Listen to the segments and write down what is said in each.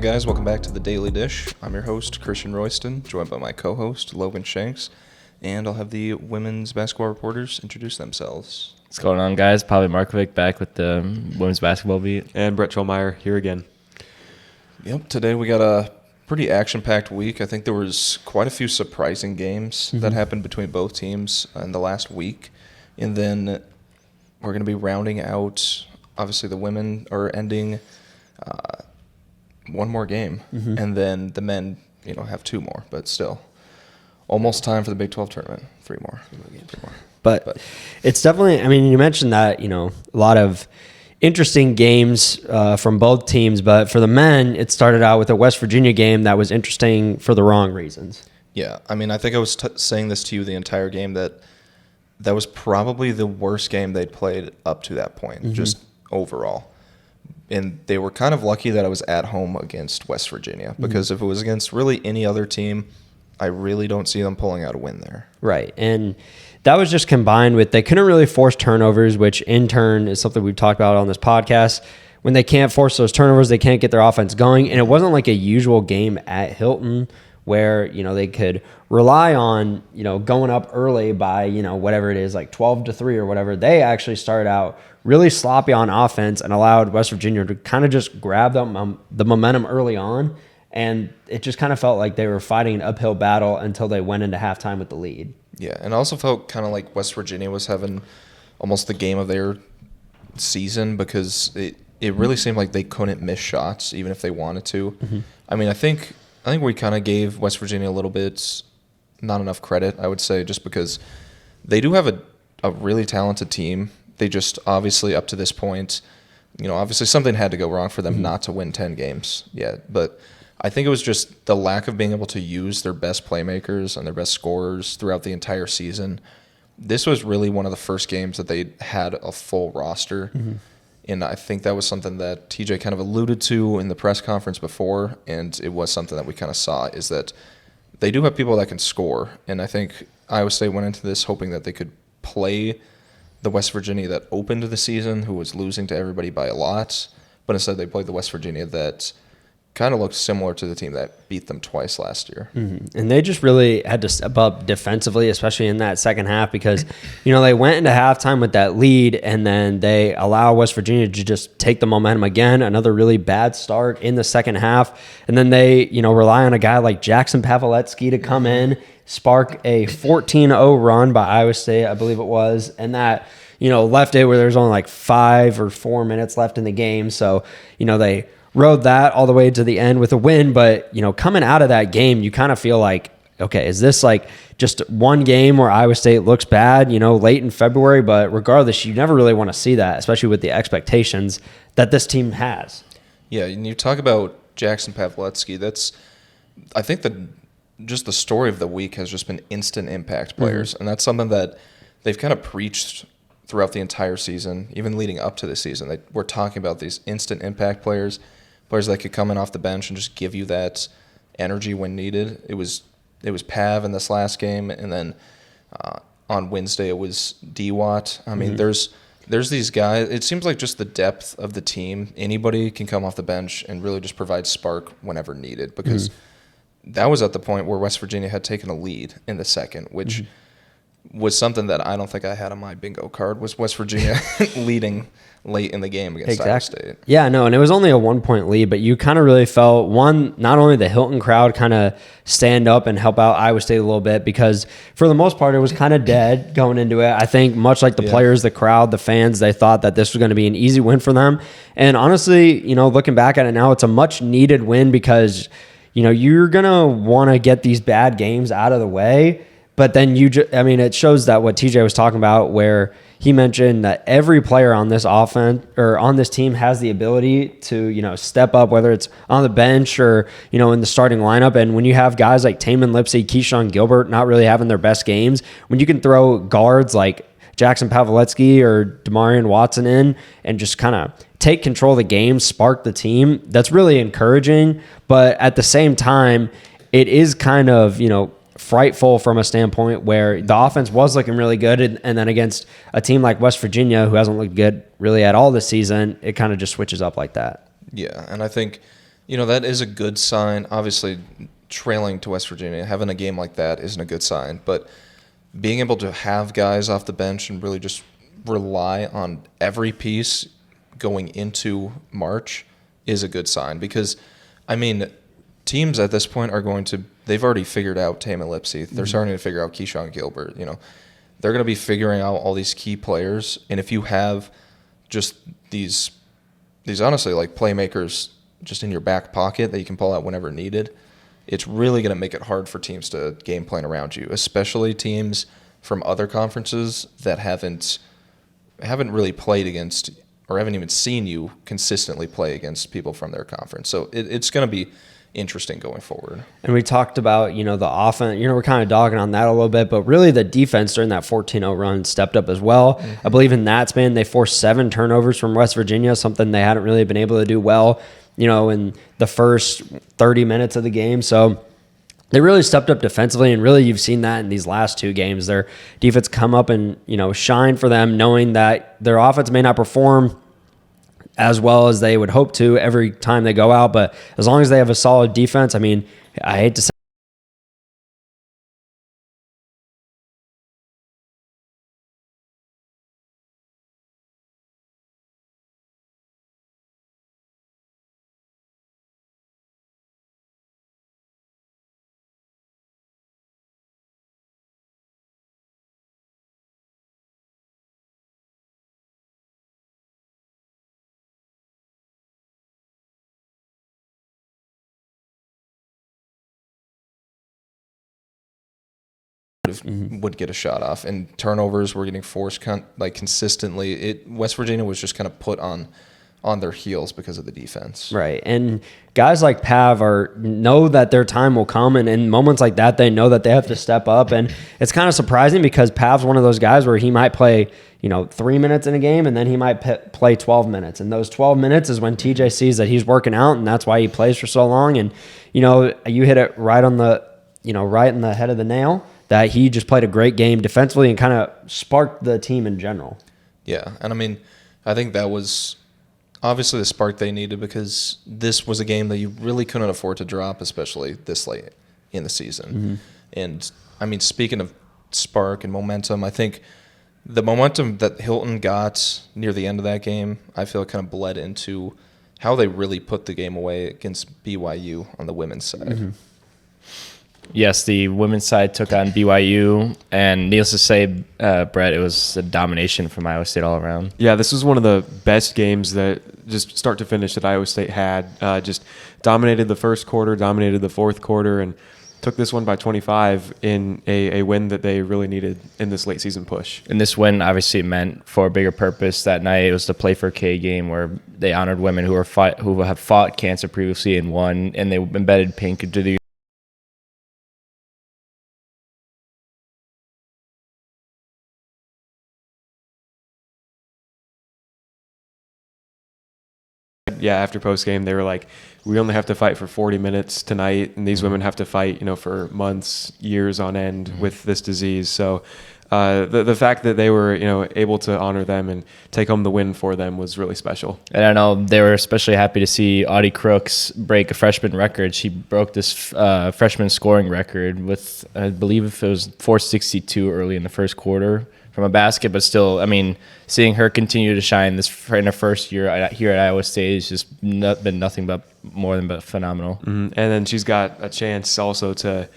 guys? Welcome back to the Daily Dish. I'm your host, Christian Royston, joined by my co-host, Logan Shanks, and I'll have the women's basketball reporters introduce themselves. What's going on, guys? Pavel Markovic back with the women's basketball beat. And Brett Trollmeyer here again. Yep, today we got a pretty action-packed week. I think there was quite a few surprising games that happened between both teams in the last week. And then we're going to be rounding out, obviously the women are ending one more game. And then the men, have two more, but still. Almost time for the Big 12 tournament. Three more. But it's definitely, you mentioned that, a lot of interesting games from both teams. But for the men, it started out with a West Virginia game that was interesting for the wrong reasons. Yeah, I think I was saying this to you the entire game, that was probably the worst game they'd played up to that point, just overall. And they were kind of lucky that I was at home against West Virginia, because if it was against really any other team, I really don't see them pulling out a win there. Right. And that was just combined with they couldn't really force turnovers, which in turn is something we've talked about on this podcast. When they can't force those turnovers, they can't get their offense going. And it wasn't like a usual game at Hilton where, they could rely on, going up early by, whatever it is, like 12-3 or whatever. They actually started out really sloppy on offense and allowed West Virginia to kind of just grab the momentum early on. And it just kind of felt like they were fighting an uphill battle until they went into halftime with the lead. Yeah, and I also felt kind of like West Virginia was having almost the game of their season, because it really seemed like they couldn't miss shots even if they wanted to. I think we kind of gave West Virginia a little bit not enough credit, I would say, just because they do have a really talented team. They just obviously up to this point, obviously something had to go wrong for them not to win 10 games yet. But I think it was just the lack of being able to use their best playmakers and their best scorers throughout the entire season. This was really one of the first games that they had a full roster. And I think that was something that TJ kind of alluded to in the press conference before, and it was something that we kind of saw, is that they do have people that can score. And I think Iowa State went into this hoping that they could play the West Virginia that opened the season, who was losing to everybody by a lot, but instead they played the West Virginia that kind of looked similar to the team that beat them twice last year. And they just really had to step up defensively, especially in that second half, because, they went into halftime with that lead, and then they allow West Virginia to just take the momentum again, another really bad start in the second half. And then they, rely on a guy like Jackson Pavletsky to come in, spark a 14-0 run by Iowa State, I believe it was, and that, left it where there's only like 5 or 4 minutes left in the game. So, they rode that all the way to the end with a win. But, coming out of that game, you kind of feel like, okay, is this like just one game where Iowa State looks bad, late in February? But regardless, you never really want to see that, especially with the expectations that this team has. Yeah, and you talk about Jackson Pavletsky, I think just the story of the week has just been instant impact players. And that's something that they've kind of preached throughout the entire season, even leading up to the season. We're talking about these instant impact players that could come in off the bench and just give you that energy when needed. It was Pav in this last game, and then on Wednesday it was D-Watt. There's these guys. It seems like just the depth of the team. Anybody can come off the bench and really just provide spark whenever needed, because that was at the point where West Virginia had taken a lead in the second, which was something that I don't think I had on my bingo card, was West Virginia leading late in the game against Iowa State. Yeah, no, and it was only a 1-point lead, but you kind of really felt, not only the Hilton crowd kind of stand up and help out Iowa State a little bit, because for the most part it was kind of dead going into it. I think much like the players, the crowd, the fans, they thought that this was going to be an easy win for them. And honestly, looking back at it now, it's a much needed win, because you're going to want to get these bad games out of the way. But then it shows that what TJ was talking about, where he mentioned that every player on this offense or on this team has the ability to, step up, whether it's on the bench or, in the starting lineup. And when you have guys like Taman Lipsey, Keyshawn Gilbert not really having their best games, when you can throw guards like Jackson Pavletsky or Demarion Watson in and just kind of take control of the game, spark the team, that's really encouraging. But at the same time, it is kind of, frightful from a standpoint where the offense was looking really good, and then against a team like West Virginia, who hasn't looked good really at all this season, it kind of just switches up like that. Yeah, and I think That is a good sign. Obviously, trailing to West Virginia, having a game like that isn't a good sign. But being able to have guys off the bench and really just rely on every piece going into March is a good sign. Because, teams at this point they've already figured out Tama Lipsy. They're starting to figure out Keyshawn Gilbert. They're going to be figuring out all these key players. And if you have just these honestly like playmakers just in your back pocket that you can pull out whenever needed, it's really going to make it hard for teams to game plan around you, especially teams from other conferences that haven't really played against or haven't even seen you consistently play against people from their conference. So it's going to be interesting going forward. And we talked about, the offense, we're kind of dogging on that a little bit, but really the defense during that 14-0 run stepped up as well. Mm-hmm. I believe in that span, they forced 7 turnovers from West Virginia, something they hadn't really been able to do well, in the first 30 minutes of the game. So they really stepped up defensively, and really you've seen that in these last 2 games. Their defense come up and, shine for them, knowing that their offense may not perform as well as they would hope to every time they go out. But as long as they have a solid defense, I hate to say would get a shot off, and turnovers were getting forced consistently. West Virginia was just kind of put on their heels because of the defense. Right. And guys like Pav know that their time will come, and in moments like that, they know that they have to step up. And it's kind of surprising because Pav's one of those guys where he might play, 3 minutes in a game, and then he might play 12 minutes. And those 12 minutes is when TJ sees that he's working out, and that's why he plays for so long. And, you hit it right on the, right in the head of the nail, that he just played a great game defensively and kind of sparked the team in general. Yeah, and I think that was obviously the spark they needed, because this was a game that you really couldn't afford to drop, especially this late in the season. Mm-hmm. And, speaking of spark and momentum, I think the momentum that Hilton got near the end of that game, I feel kind of bled into how they really put the game away against BYU on the women's side. Mm-hmm. Yes, the women's side took on BYU, and needless to say, Brett, it was a domination from Iowa State all around. Yeah, this was one of the best games that just start to finish that Iowa State had. Just dominated the first quarter, dominated the fourth quarter, and took this one by 25 in a win that they really needed in this late season push. And this win obviously meant for a bigger purpose that night. It was the Play for K game where they honored women who have fought cancer previously and won, and they embedded pink into the after post game, they were like, we only have to fight for 40 minutes tonight, and these women have to fight, for months, years on end with this disease. So the fact that they were, able to honor them and take home the win for them was really special. And I know they were especially happy to see Audie Crooks break a freshman record. She broke this freshman scoring record with, I believe it was 462 early in the first quarter from a basket, but still, seeing her continue to shine in her first year here at Iowa State has just been nothing but more than phenomenal. Mm-hmm. And then she's got a chance also to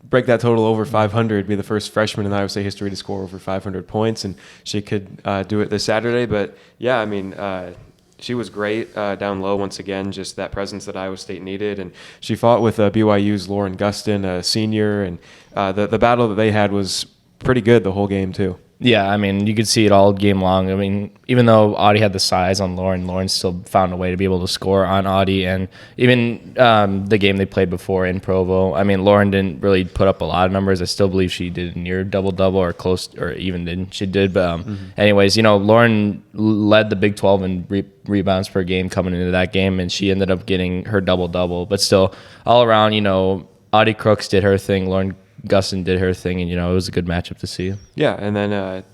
break that total over 500, be the first freshman in Iowa State history to score over 500 points, and she could do it this Saturday. But yeah, she was great down low once again, just that presence that Iowa State needed. And she fought with BYU's Lauren Gustin, a senior, and the battle that they had was pretty good the whole game too. Yeah, you could see it all game long. Even though Audie had the size on Lauren still found a way to be able to score on Audie. And even the game they played before in Provo, Lauren didn't really put up a lot of numbers. I still believe she did near double-double or close, or even didn't. She did. But anyways, Lauren led the Big 12 in rebounds per game coming into that game, and she ended up getting her double-double. But still, all around, Audie Crooks did her thing, Lauren Gustin did her thing, and it was a good matchup to see. Yeah, and then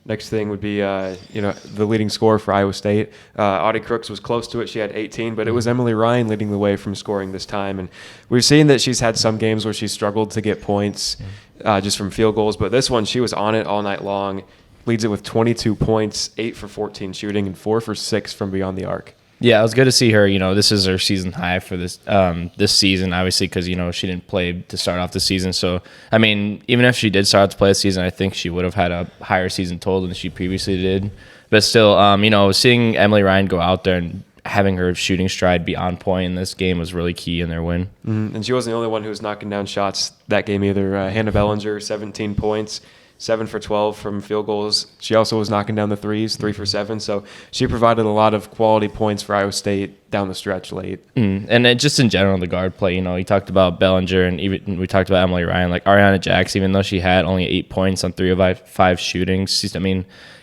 Next thing would be, the leading scorer for Iowa State. Audie Crooks was close to it. She had 18, but it was Emily Ryan leading the way from scoring this time. And we've seen that she's had some games where she's struggled to get points just from field goals. But this one, she was on it all night long. Leads it with 22 points, 8 for 14 shooting, and 4 for 6 from beyond the arc. Yeah, it was good to see her. This is her season high for this season, obviously, because, she didn't play to start off the season. So, I mean, even if she did start out to play the season, I think she would have had a higher season total than she previously did. But still, seeing Emily Ryan go out there and having her shooting stride be on point in this game was really key in their win. Mm-hmm. And she wasn't the only one who was knocking down shots that game either. Hannah Bellinger, 17 points. 7 for 12 from field goals. She also was knocking down the threes, 3 for 7. So she provided a lot of quality points for Iowa State down the stretch late. And then just in general, the guard play, you talked about Bellinger and even we talked about Emily Ryan. Like Ariana Jackson, even though she had only 8 points on 3 of 5 shootings,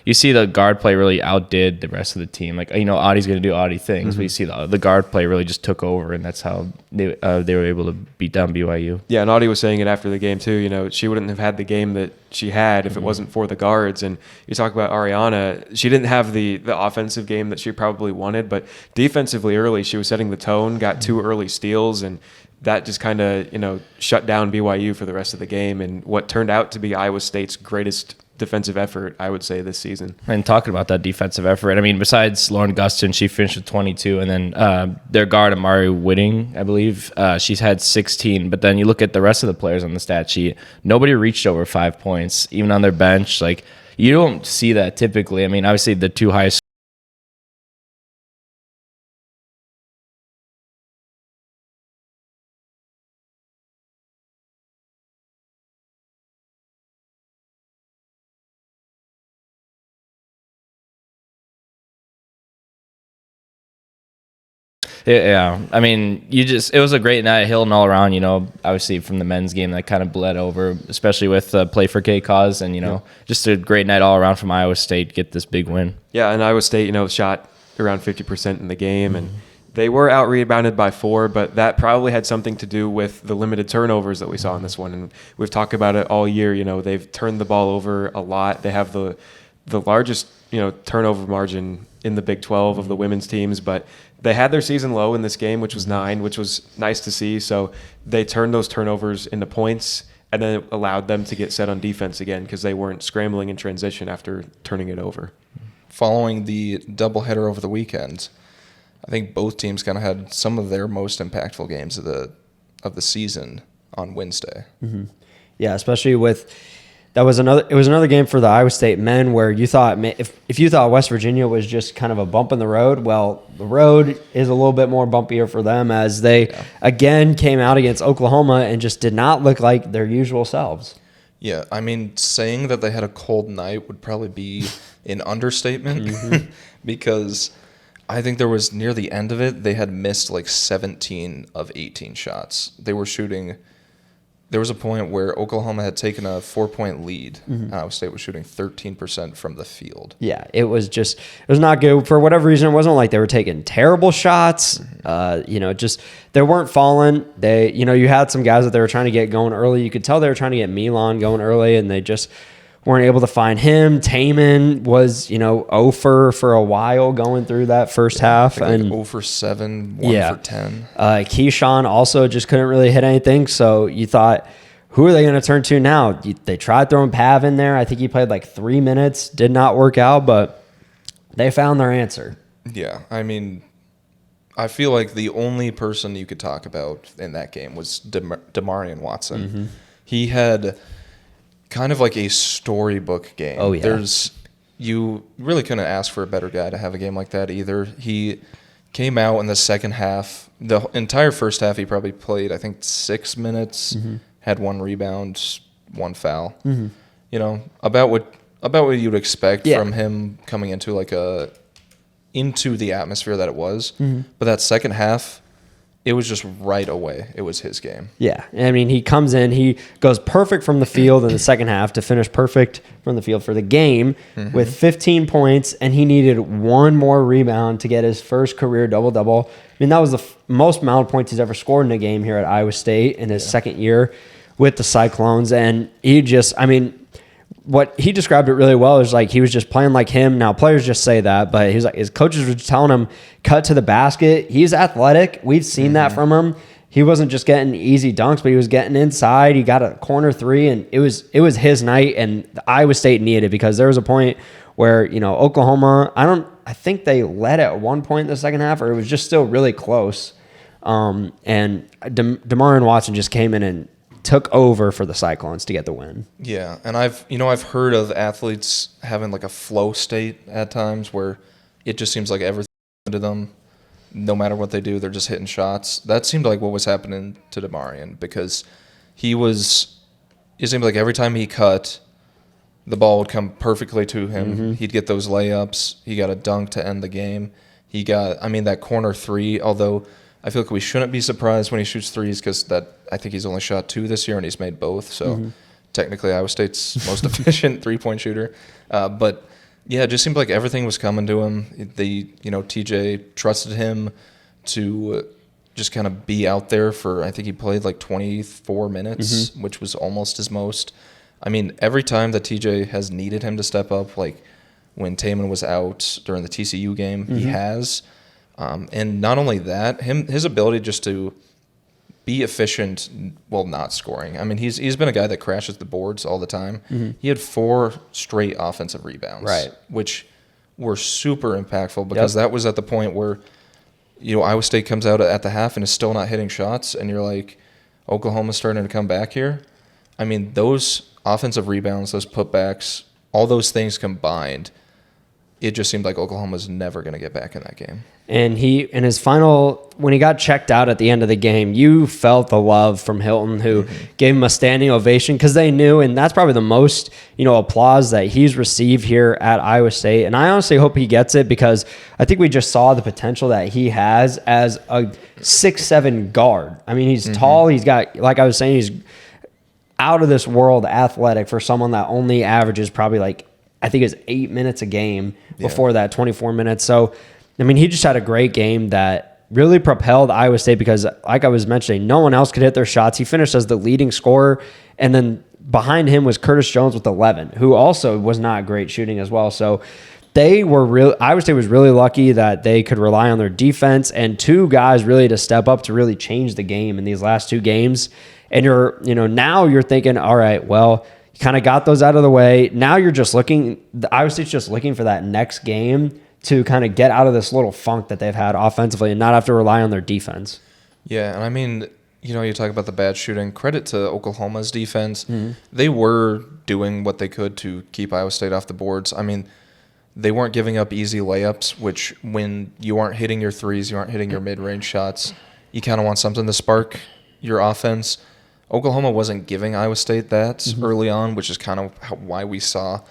you see the guard play really outdid the rest of the team. Like, Audie's going to do Audie things, but you see the guard play really just took over, and that's how they were able to beat down BYU. Yeah, and Audie was saying it after the game, too. She wouldn't have had the game that she had if it wasn't for the guards. And you talk about Ariana, she didn't have the offensive game that she probably wanted, but defensively early, she was setting the tone, got 2 early steals, and that just kind of, shut down BYU for the rest of the game and what turned out to be Iowa State's greatest defensive effort, I would say, this season. And talking about that defensive effort, besides Lauren Gustin, she finished with 22, and then their guard, Amari Whitting, I believe, she's had 16. But then you look at the rest of the players on the stat sheet, nobody reached over 5 points, even on their bench. Like, you don't see that typically. Obviously, the 2 highest Yeah, it was a great night, Hilton all around. Obviously from the men's game that kind of bled over, especially with Play for K cause, and just a great night all around from Iowa State, get this big win. Yeah, and Iowa State, shot around 50% in the game, and they were out rebounded by 4, but that probably had something to do with the limited turnovers that we saw in this one. And we've talked about it all year. They've turned the ball over a lot. They have the largest turnover margin in the Big 12 of the women's teams, but they had their season low in this game, which was 9, which was nice to see. So they turned those turnovers into points, and then it allowed them to get set on defense again because they weren't scrambling in transition after turning it over. Following the doubleheader over the weekend, I think both teams kind of had some of their most impactful games of the season on Wednesday. Mm-hmm. Yeah, especially with it was another game for the Iowa State men where you thought if you thought West Virginia was just kind of a bump in the road, well, the road is a little bit more bumpier for them as they again came out against Oklahoma and just did not look like their usual selves. Yeah, saying that they had a cold night would probably be an understatement because I think there was near the end of it, they had missed like 17 of 18 shots. They were shooting. There was a point where Oklahoma had taken a 4-point lead, and Iowa State was shooting 13% from the field. Yeah, it was not good. For whatever reason, it wasn't like they were taking terrible shots. Just they weren't falling. You had some guys that they were trying to get going early. You could tell they were trying to get Milan going early, and they just weren't able to find him. Taman was, 0 for a while going through that first half. And like 0 for 7, 1 for 10. Keyshawn also just couldn't really hit anything. So you thought, who are they going to turn to now? They tried throwing Pav in there. I think he played like 3 minutes. Did not work out, but they found their answer. Yeah, I feel like the only person you could talk about in that game was Damarian Watson. He had kind of like a storybook game. Oh, yeah. You really couldn't ask for a better guy to have a game like that either. He came out in the second half. The entire first half, he probably played, I think, 6 minutes, had 1 rebound, 1 foul. About what you'd expect from him coming into into the atmosphere that it was. But that second half, it was just right away. It was his game. Yeah. He comes in, he goes perfect from the field in the second half to finish perfect from the field for the game with 15 points, and he needed 1 more rebound to get his first career double-double. That was the most amount of points he's ever scored in a game here at Iowa State in his second year with the Cyclones. And he just, what he described it really well is like he was just playing like him. Now players just say that, but he's like his coaches were just telling him cut to the basket. He's athletic. We've seen that from him. He wasn't just getting easy dunks, but he was getting inside. He got a corner three, and it was his night. And Iowa State needed it because there was a point where Oklahoma. I think they led at one point in the second half, or it was just still really close. And DeMar and Watson just came in and took over for the Cyclones to get the win. Yeah, and I've heard of athletes having like a flow state at times where it just seems like everything to them, no matter what they do, they're just hitting shots. That seemed like what was happening to DeMarion because it seemed like every time he cut, the ball would come perfectly to him. He'd get those layups. He got a dunk to end the game. He got, that corner three, although I feel like we shouldn't be surprised when he shoots threes because I think he's only shot 2 this year and he's made both. So technically Iowa State's most efficient three-point shooter. But yeah, it just seemed like everything was coming to him. TJ trusted him to just kind of be out there for, I think he played like 24 minutes, which was almost his most. Every time that TJ has needed him to step up, like when Taman was out during the TCU game, he has. And not only that, his ability just to be efficient while not scoring. He's been a guy that crashes the boards all the time. He had 4 straight offensive rebounds, right, which were super impactful because that was at the point where Iowa State comes out at the half and is still not hitting shots, and you're like, Oklahoma's starting to come back here. Those offensive rebounds, those putbacks, all those things combined, it just seemed like Oklahoma's never going to get back in that game. And in his final, when he got checked out at the end of the game, you felt the love from Hilton, who gave him a standing ovation because they knew, and that's probably the most, applause that he's received here at Iowa State. And I honestly hope he gets it because I think we just saw the potential that he has as a 6'7" guard. He's tall. He's got, like I was saying, he's out of this world athletic for someone that only averages probably I think it's 8 minutes a game before that 24 minutes. So, he just had a great game that really propelled Iowa State because, like I was mentioning, no one else could hit their shots. He finished as the leading scorer, and then behind him was Curtis Jones with 11, who also was not great shooting as well. So Iowa State was really lucky that they could rely on their defense and 2 guys really to step up to really change the game in these last 2 games. And now you're thinking, all right, well, you kind of got those out of the way. Now you're just Iowa State's just looking for that next game to kind of get out of this little funk that they've had offensively and not have to rely on their defense. Yeah, and you talk about the bad shooting. Credit to Oklahoma's defense. They were doing what they could to keep Iowa State off the boards. They weren't giving up easy layups, which when you aren't hitting your threes, you aren't hitting your mid-range shots, you kind of want something to spark your offense. Oklahoma wasn't giving Iowa State that early on, which is kind of why we saw,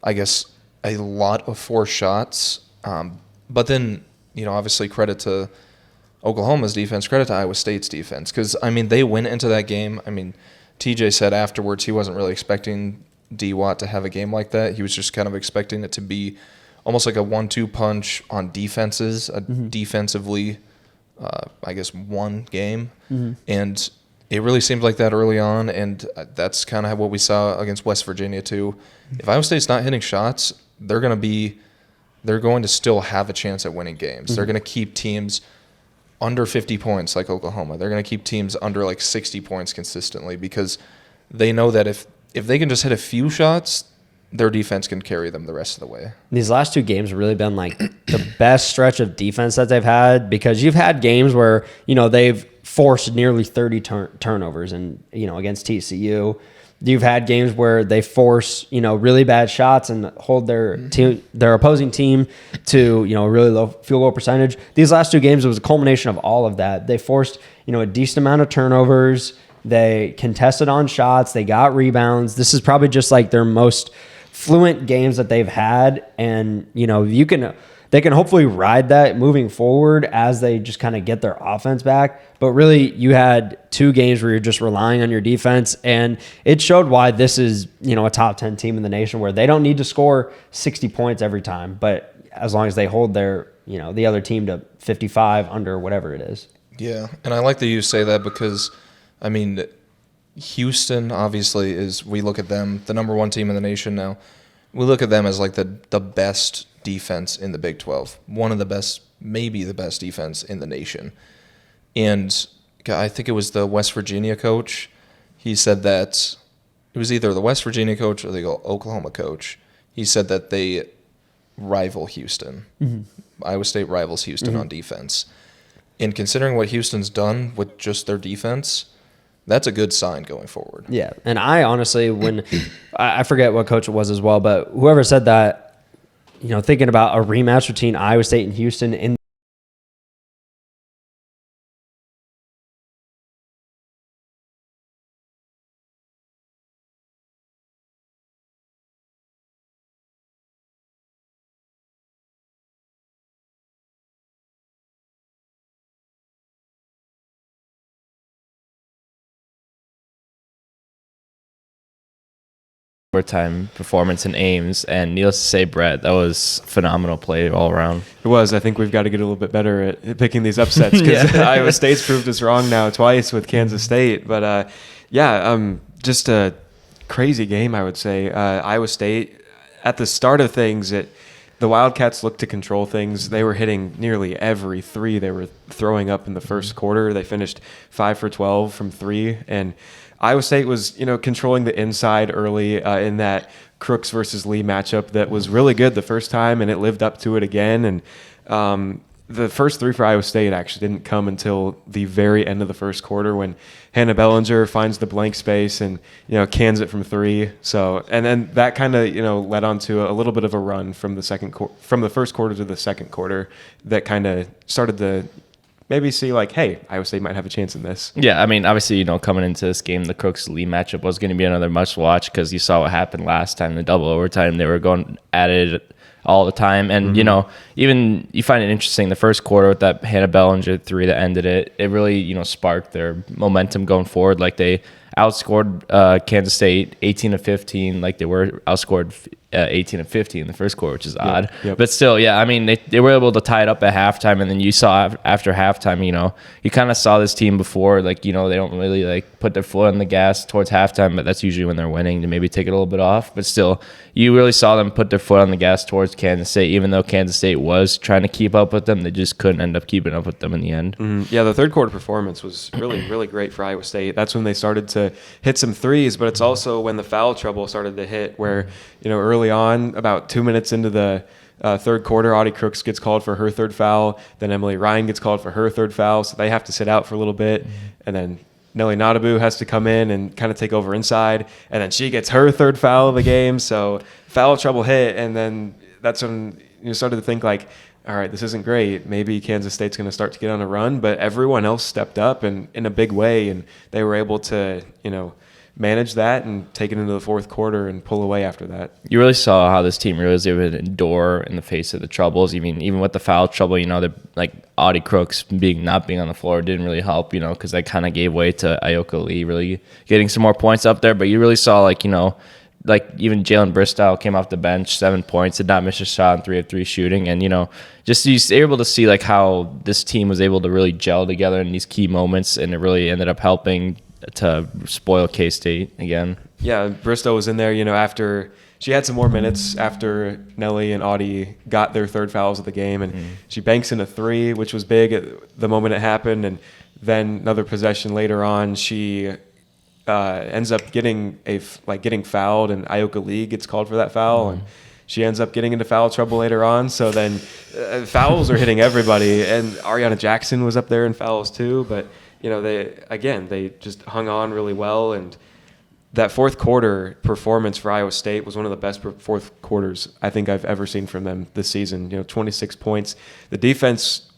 I guess, a lot of forced shots. But then, obviously credit to Oklahoma's defense, credit to Iowa State's defense. Because, they went into that game. TJ said afterwards he wasn't really expecting D-Watt to have a game like that. He was just kind of expecting it to be almost like a 1-2 punch on defenses, a defensively, one game. And it really seemed like that early on, and that's kind of what we saw against West Virginia too. If Iowa State's not hitting shots, they're going to still have a chance at winning games. They're going to keep teams under 50 points like Oklahoma. They're going to keep teams under 60 points consistently because they know that if they can just hit a few shots, their defense can carry them the rest of the way. These last 2 games have really been the best stretch of defense that they've had because you've had games where, they've forced nearly 30 turnovers and, against TCU. You've had games where they force, really bad shots and hold their opposing team to, a really low field goal percentage. These last 2 games, it was a culmination of all of that. They forced, a decent amount of turnovers. They contested on shots. They got rebounds. This is probably just their most fluent games that they've had. And, they can hopefully ride that moving forward as they just kind of get their offense back. But really, you had 2 games where you're just relying on your defense, and it showed why this is, a top 10 team in the nation where they don't need to score 60 points every time, but as long as they hold their, the other team to 55 under whatever it is. Yeah, and I like that you say that because, Houston obviously is, we look at them, the number one team in the nation now. We look at them as like the best defense in the Big 12. One of the best, maybe the best defense in the nation. And I think it was the West Virginia coach. He said that it was either the West Virginia coach or the Oklahoma coach. He said that they rival Houston. Iowa State rivals Houston on defense. And considering what Houston's done with just their defense, that's a good sign going forward. Yeah, and I honestly, when I forget what coach it was as well, but whoever said that, thinking about a rematch between Iowa State and Houston in overtime performance in Ames, and needless to say, Brett, that was phenomenal play all around. It was. I think we've got to get a little bit better at picking these upsets because Iowa State's proved us wrong now twice with Kansas State. But just a crazy game, I would say. Iowa State, at the start of things, the Wildcats looked to control things. They were hitting nearly every three they were throwing up in the first quarter. They finished 5 for 12 from three, and Iowa State was, controlling the inside early in that Crooks versus Lee matchup that was really good the first time, and it lived up to it again. And the first three for Iowa State actually didn't come until the very end of the first quarter when Hannah Bellinger finds the blank space and, cans it from three. So, and then that kind of, led on to a little bit of a run from the first quarter to the second quarter that kind of started to maybe see like, hey, Iowa State might have a chance in this. Yeah, I mean, obviously, coming into this game, the Crooks-Lee matchup was going to be another must-watch because you saw what happened last time, the double overtime. They were going at it all the time. And, even you find it interesting, the first quarter with that Hannah Bellinger three that ended it, it really, sparked their momentum going forward. Like, they outscored Kansas State 18-15, like they were outscored 18-15 in the first quarter, which is odd. Yep. But still, yeah, I mean, they were able to tie it up at halftime, and then you saw after halftime, you kind of saw this team before, like, they don't really like put their foot on the gas towards halftime, but that's usually when they're winning to maybe take it a little bit off. But still, you really saw them put their foot on the gas towards Kansas State, even though Kansas State was trying to keep up with them. They just couldn't end up keeping up with them in the end. Yeah, the third quarter performance was really, really great for Iowa State. That's when they started to hit some threes, but it's also when the foul trouble started to hit where, early on, about 2 minutes into the third quarter, Audie Crooks gets called for her third foul. Then Emily Ryan gets called for her third foul, so they have to sit out for a little bit. And then Nelly Notabu has to come in and kind of take over inside. And then she gets her third foul of the game. So foul trouble hit, and then that's when you started to think like, all right, this isn't great. Maybe Kansas State's going to start to get on a run, but everyone else stepped up and in a big way, and they were able to, manage that and take it into the fourth quarter and pull away after that. You really saw how this team really was able to endure in the face of the troubles. I mean, even with the foul trouble, they're like Audie Crooks not being on the floor didn't really help, because that kind of gave way to Ioka Lee really getting some more points up there. But you really saw like even Jalen Bristow came off the bench, 7 points, did not miss a shot on 3 of 3 shooting. And, just you're able to see like how this team was able to really gel together in these key moments, and it really ended up helping to spoil K-State again. Yeah, Bristow was in there, after she had some more minutes after Nelly and Audie got their third fouls of the game, and she banks in a three, which was big at the moment it happened. And then another possession later on, she ends up getting fouled, and Ioka Lee gets called for that foul, and she ends up getting into foul trouble later on. So then fouls are hitting everybody, and Ariana Jackson was up there in fouls too, but they just hung on really well. And that fourth quarter performance for Iowa State was one of the best fourth quarters I think I've ever seen from them this season. 26 points. The defense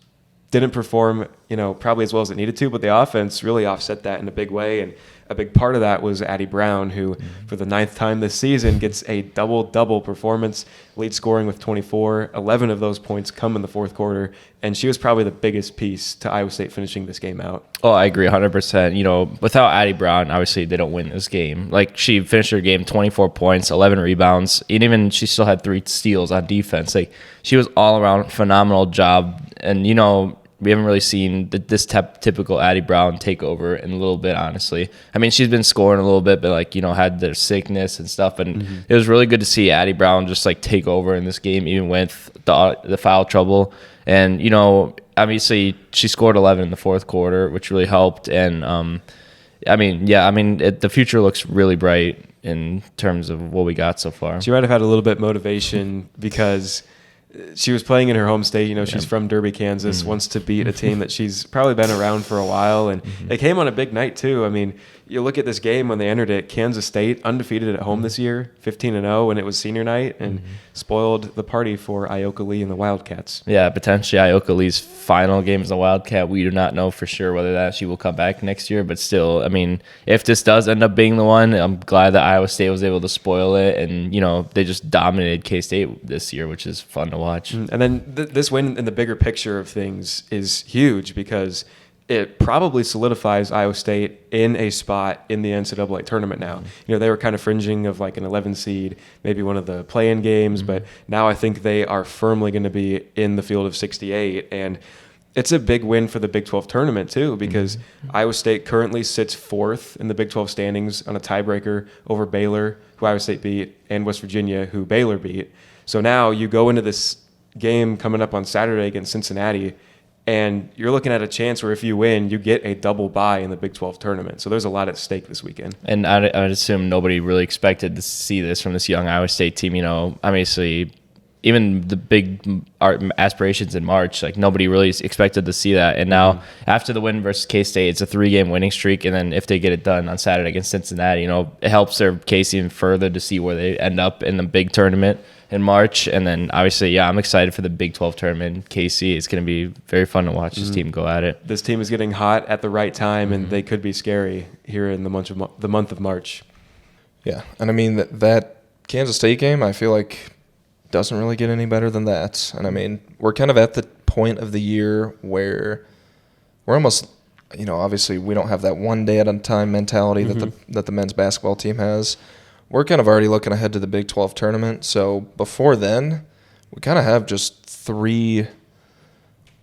didn't perform, probably as well as it needed to, but the offense really offset that in a big way. And a big part of that was Addie Brown, who for the 9th time this season gets a double-double performance, lead scoring with 24. 11 of those points come in the fourth quarter, and she was probably the biggest piece to Iowa State finishing this game out. Oh, I agree 100%. Without Addie Brown, obviously they don't win this game. Like, she finished her game 24 points, 11 rebounds, and even she still had 3 steals on defense. Like, she was all around phenomenal job. And, we haven't really seen this typical Addie Brown take over in a little bit, honestly. I mean, she's been scoring a little bit, but like, had their sickness and stuff. And it was really good to see Addie Brown just like take over in this game, even with the foul trouble. And, obviously she scored 11 in the fourth quarter, which really helped. And, the future looks really bright in terms of what we got so far. She might have had a little bit motivation because she was playing in her home state. She's from Derby, Kansas, wants to beat a team that she's probably been around for a while. And they came on a big night too. I mean, you look at this game when they entered it, Kansas State undefeated at home this year, 15-0 when it was senior night, and spoiled the party for Ioka Lee and the Wildcats. Yeah, potentially Ioka Lee's final game as a Wildcat. We do not know for sure whether she will come back next year, but still, I mean, if this does end up being the one, I'm glad that Iowa State was able to spoil it, and they just dominated K-State this year, which is fun to watch. And then this win in the bigger picture of things is huge because it probably solidifies Iowa State in a spot in the NCAA tournament now. They were kind of fringing of like an 11 seed, maybe one of the play-in games, but now I think they are firmly going to be in the field of 68. And it's a big win for the Big 12 tournament too, because Iowa State currently sits fourth in the Big 12 standings on a tiebreaker over Baylor, who Iowa State beat, and West Virginia, who Baylor beat. So now you go into this game coming up on Saturday against Cincinnati, and you're looking at a chance where if you win, you get a double bye in the Big 12 tournament. So there's a lot at stake this weekend. And I'd assume nobody really expected to see this from this young Iowa State team. Obviously, even the big aspirations in March, like nobody really expected to see that. And now after the win versus K-State, it's a 3-game winning streak. And then if they get it done on Saturday against Cincinnati, it helps their case even further to see where they end up in the big tournament in March. And then obviously, I'm excited for the Big 12 tournament in KC. It's going to be very fun to watch this team go at it. This team is getting hot at the right time, and they could be scary here in the month of March. Yeah, and I mean that Kansas State game, I feel like doesn't really get any better than that. And I mean, we're kind of at the point of the year where we're almost, obviously we don't have that one day at a time mentality that the men's basketball team has. We're kind of already looking ahead to the Big 12 tournament. So before then, we kind of have just 3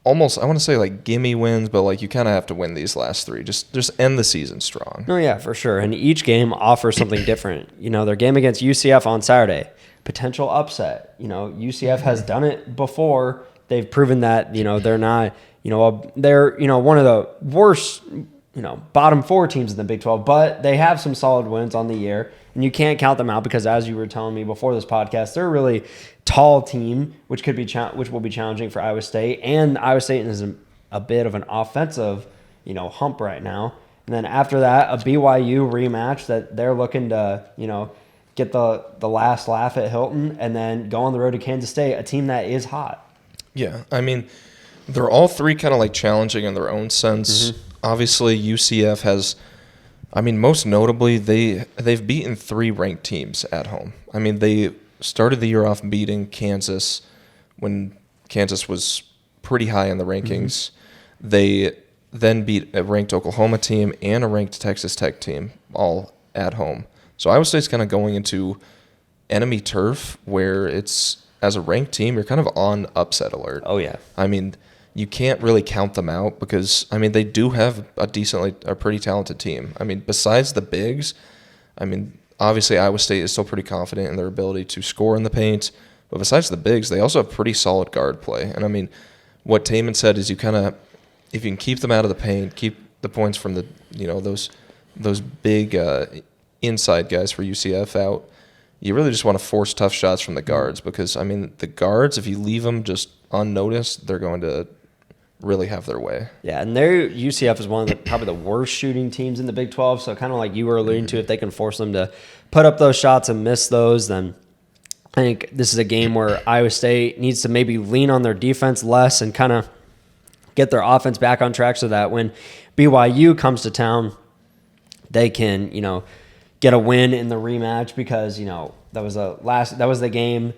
almost, I want to say like gimme wins, but like you kind of have to win these last 3. Just end the season strong. No, yeah, for sure. And each game offers something different. Their game against UCF on Saturday, potential upset. UCF has done it before. They've proven that, they're not, they're, one of the worst, bottom 4 teams in the Big 12, but they have some solid wins on the year. And you can't count them out because, as you were telling me before this podcast, they're a really tall team, which will be challenging for Iowa State. And Iowa State is a bit of an offensive, hump right now. And then after that, a BYU rematch that they're looking to, get the last laugh at Hilton, and then go on the road to Kansas State, a team that is hot. Yeah, I mean, they're all 3 kind of like challenging in their own sense. Obviously, UCF has. I mean, most notably, they've beaten 3 ranked teams at home. I mean, they started the year off beating Kansas when Kansas was pretty high in the rankings. They then beat a ranked Oklahoma team and a ranked Texas Tech team, all at home. So Iowa State's kind of going into enemy turf where it's, as a ranked team, you're kind of on upset alert. Oh, yeah. I mean, you can't really count them out because, I mean, they do have a pretty talented team. I mean, besides the bigs, I mean, obviously Iowa State is still pretty confident in their ability to score in the paint. But besides the bigs, they also have pretty solid guard play. And, I mean, what Taman said is you kind of, if you can keep them out of the paint, keep the points from the, those big inside guys for UCF out, you really just want to force tough shots from the guards because, I mean, the guards, if you leave them just unnoticed, they're going to really have their way. Yeah, and UCF is one of probably the worst shooting teams in the Big 12, so kind of like you were alluding to, if they can force them to put up those shots and miss those, then I think this is a game where Iowa State needs to maybe lean on their defense less and kind of get their offense back on track so that when BYU comes to town, they can, get a win in the rematch because, that was the game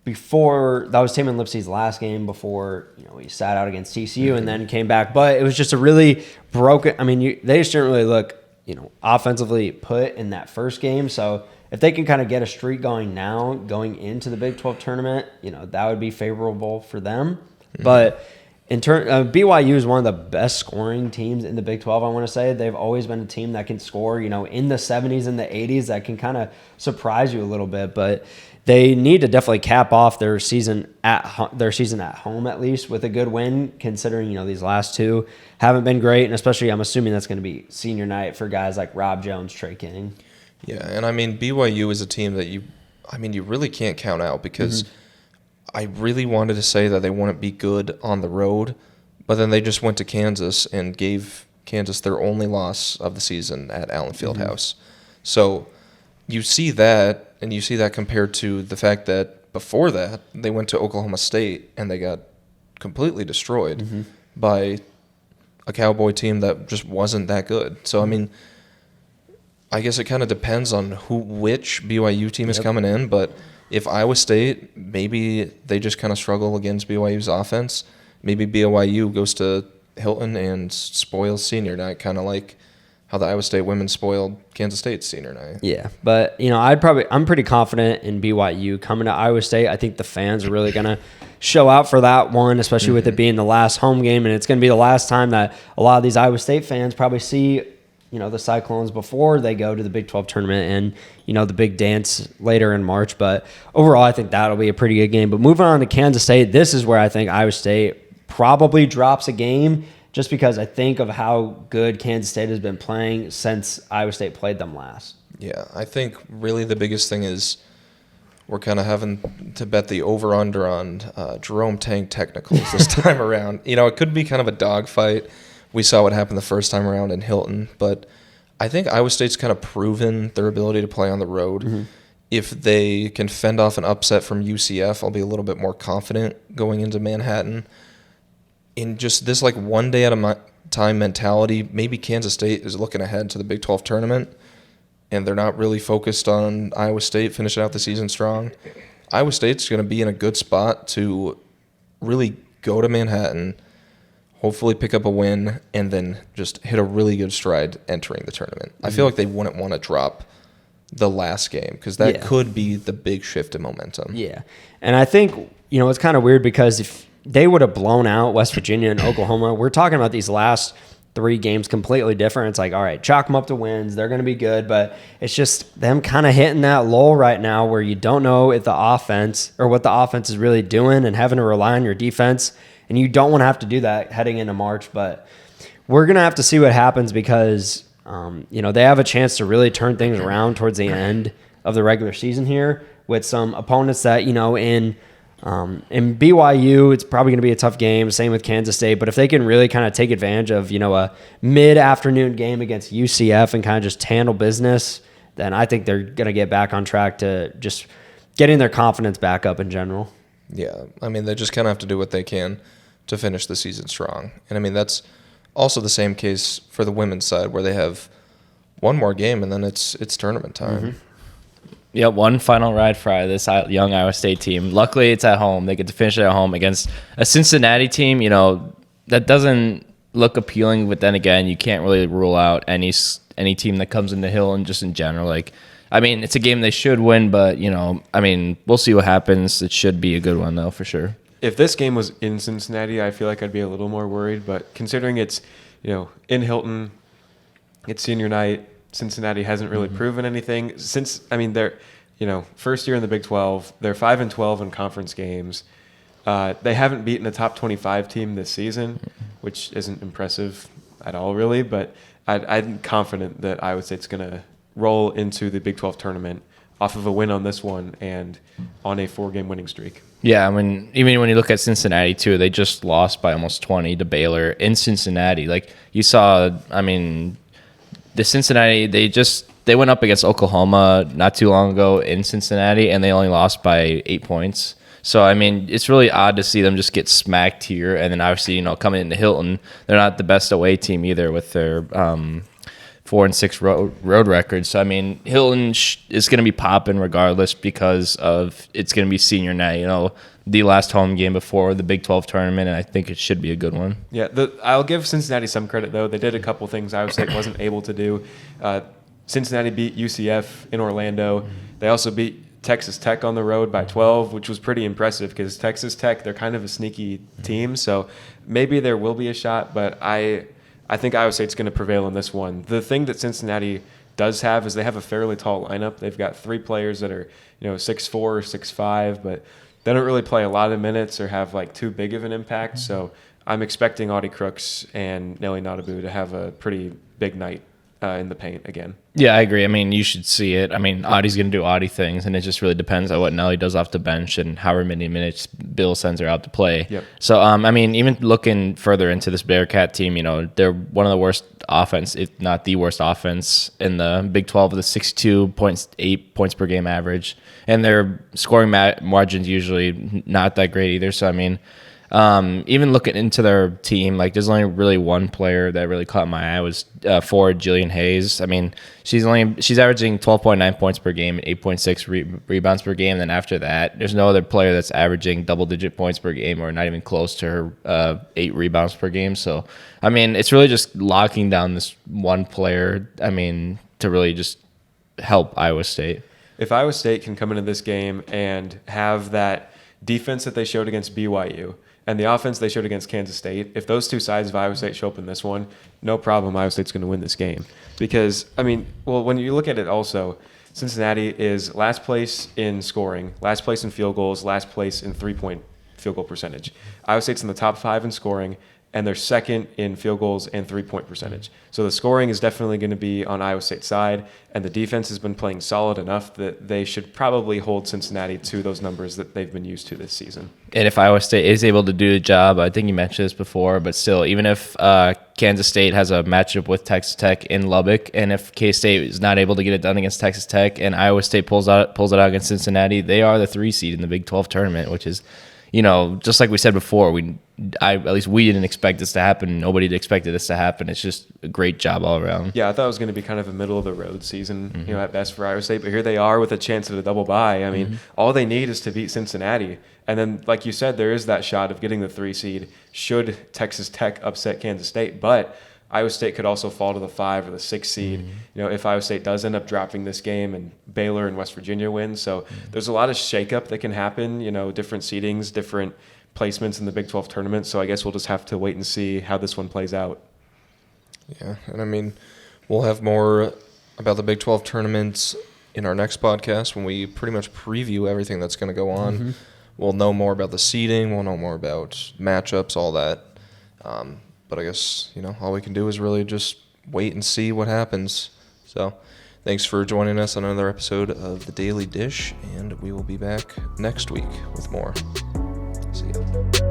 before, that was Taman Lipsey's last game before, he sat out against TCU and then came back. But it was just a really broken, I mean, they just didn't really look, offensively put in that first game. So if they can kind of get a streak going now, going into the Big 12 tournament, that would be favorable for them. Mm-hmm. But BYU is one of the best scoring teams in the Big 12, I want to say. They've always been a team that can score, in the 70s and the 80s that can kind of surprise you a little bit. But they need to definitely cap off their season at home at least with a good win, considering, these last two haven't been great. And especially I'm assuming that's going to be senior night for guys like Rob Jones, Trey King. Yeah, and I mean, BYU is a team that you really can't count out because I really wanted to say that they wouldn't be good on the road, but then they just went to Kansas and gave Kansas their only loss of the season at Allen Fieldhouse. So you see that, and you see that compared to the fact that before that they went to Oklahoma State and they got completely destroyed by a Cowboy team that just wasn't that good. So, I mean, I guess it kind of depends on which BYU team is coming in, but if Iowa State, maybe they just kind of struggle against BYU's offense. Maybe BYU goes to Hilton and spoils senior night, kind of like how the Iowa State women spoiled Kansas State's senior night. Yeah, but I'm pretty confident in BYU coming to Iowa State. I think the fans are really going to show out for that one, especially with it being the last home game, and it's going to be the last time that a lot of these Iowa State fans probably see the Cyclones before they go to the Big 12 tournament and, the big dance later in March. But overall, I think that'll be a pretty good game. But moving on to Kansas State, this is where I think Iowa State probably drops a game just because I think of how good Kansas State has been playing since Iowa State played them last. Yeah, I think really the biggest thing is we're kind of having to bet the over-under on Jerome Tang technicals this time around. It could be kind of a dogfight. We saw what happened the first time around in Hilton, but I think Iowa State's kind of proven their ability to play on the road. If they can fend off an upset from UCF, I'll be a little bit more confident going into Manhattan. In just this one day at a time mentality, maybe Kansas State is looking ahead to the Big 12 tournament, and they're not really focused on Iowa State finishing out the season strong. Iowa State's going to be in a good spot to really go to Manhattan, hopefully pick up a win, and then just hit a really good stride entering the tournament. I feel like they wouldn't want to drop the last game because that could be the big shift in momentum. Yeah, and I think, it's kind of weird because if they would have blown out West Virginia and Oklahoma, we're talking about these last 3 games completely different. It's like, all right, chalk them up to wins. They're going to be good, but it's just them kind of hitting that lull right now where you don't know if the offense or what the offense is really doing and having to rely on your defense. And you don't want to have to do that heading into March, but we're going to have to see what happens because, they have a chance to really turn things around towards the end of the regular season here with some opponents that, in BYU, it's probably going to be a tough game. Same with Kansas State. But if they can really kind of take advantage of, a mid-afternoon game against UCF and kind of just handle business, then I think they're going to get back on track to just getting their confidence back up in general. Yeah, I mean, they just kind of have to do what they can to finish the season strong. And, I mean, that's also the same case for the women's side where they have one more game and then it's tournament time. Yeah, one final ride for this young Iowa State team. Luckily, it's at home. They get to finish it at home against a Cincinnati team, that doesn't look appealing. But then again, you can't really rule out any team that comes into Hill and just in general. It's a game they should win, but, we'll see what happens. It should be a good one, though, for sure. If this game was in Cincinnati, I feel like I'd be a little more worried. But considering it's, in Hilton, it's senior night, Cincinnati hasn't really proven anything. They're, first year in the Big 12. They're 5-12 in conference games. They haven't beaten a top 25 team this season, which isn't impressive at all, really. But I'm confident that Iowa State's going to roll into the Big 12 tournament off of a win on this one and on a 4-game winning streak. Yeah, even when you look at Cincinnati, too, they just lost by almost 20 to Baylor in Cincinnati. You saw, the Cincinnati, they went up against Oklahoma not too long ago in Cincinnati, and they only lost by 8 points. So, it's really odd to see them just get smacked here. And then, obviously, coming into Hilton, they're not the best away team either with their 4-6 road record. So, Hilton is going to be popping regardless because of it's going to be senior night, the last home game before the Big 12 tournament, and I think it should be a good one. Yeah, I'll give Cincinnati some credit, though. They did a couple things Iowa State wasn't able to do. Cincinnati beat UCF in Orlando. They also beat Texas Tech on the road by 12, which was pretty impressive because Texas Tech, they're kind of a sneaky team. So maybe there will be a shot, but I think Iowa State's going to prevail in this one. The thing that Cincinnati does have is they have a fairly tall lineup. They've got 3 players that are, 6'4", 6'5", but they don't really play a lot of minutes or have like too big of an impact. So I'm expecting Audie Crooks and Nelly Notabu to have a pretty big night in the paint again. Yeah, I agree. I mean, you should see it. I mean, Audie's going to do Audie things, and it just really depends on what Nelly does off the bench and however many minutes Bill sends her out to play. Yep. So, I mean, even looking further into this Bearcat team, they're one of the worst offense, if not the worst offense in the Big 12 with a 62.8 points per game average, and their scoring margins usually not that great either. So, I mean, even looking into their team, like there's only really one player that really caught my eye was forward Jillian Hayes. I mean, she's averaging 12.9 points per game and 8.6 rebounds per game. And then after that, there's no other player that's averaging double-digit points per game or not even close to her 8 rebounds per game. So, I mean, it's really just locking down this one player, I mean, to really just help Iowa State. If Iowa State can come into this game and have that defense that they showed against BYU and the offense they showed against Kansas State, if those two sides of Iowa State show up in this one, no problem, Iowa State's going to win this game. Because, I mean, well, when you look at it also, Cincinnati is last place in scoring, last place in field goals, last place in three-point field goal percentage. Iowa State's in the top 5 in scoring, and they're second in field goals and three-point percentage. So the scoring is definitely going to be on Iowa State's side, and the defense has been playing solid enough that they should probably hold Cincinnati to those numbers that they've been used to this season. And if Iowa State is able to do the job, I think you mentioned this before, but still, even if Kansas State has a matchup with Texas Tech in Lubbock, and if K-State is not able to get it done against Texas Tech, and Iowa State pulls it out against Cincinnati, they are the 3 seed in the Big 12 tournament, which is, just like we said before, at least we didn't expect this to happen. Nobody expected this to happen. It's just a great job all around. Yeah, I thought it was going to be kind of a middle of the road season, at best for Iowa State. But here they are with a chance at a double bye. I mean, all they need is to beat Cincinnati. And then, like you said, there is that shot of getting the 3 seed should Texas Tech upset Kansas State. But Iowa State could also fall to the 5 or the 6 seed, if Iowa State does end up dropping this game and Baylor and West Virginia win. So there's a lot of shakeup that can happen, different seedings, different placements in the Big 12 tournament. So I guess we'll just have to wait and see how this one plays out. Yeah, and I mean, we'll have more about the Big 12 tournaments in our next podcast when we pretty much preview everything that's going to go on. We'll know more about the seeding. We'll know more about matchups, all that. But I guess, all we can do is really just wait and see what happens. So thanks for joining us on another episode of The Daily Dish, and we will be back next week with more. See ya.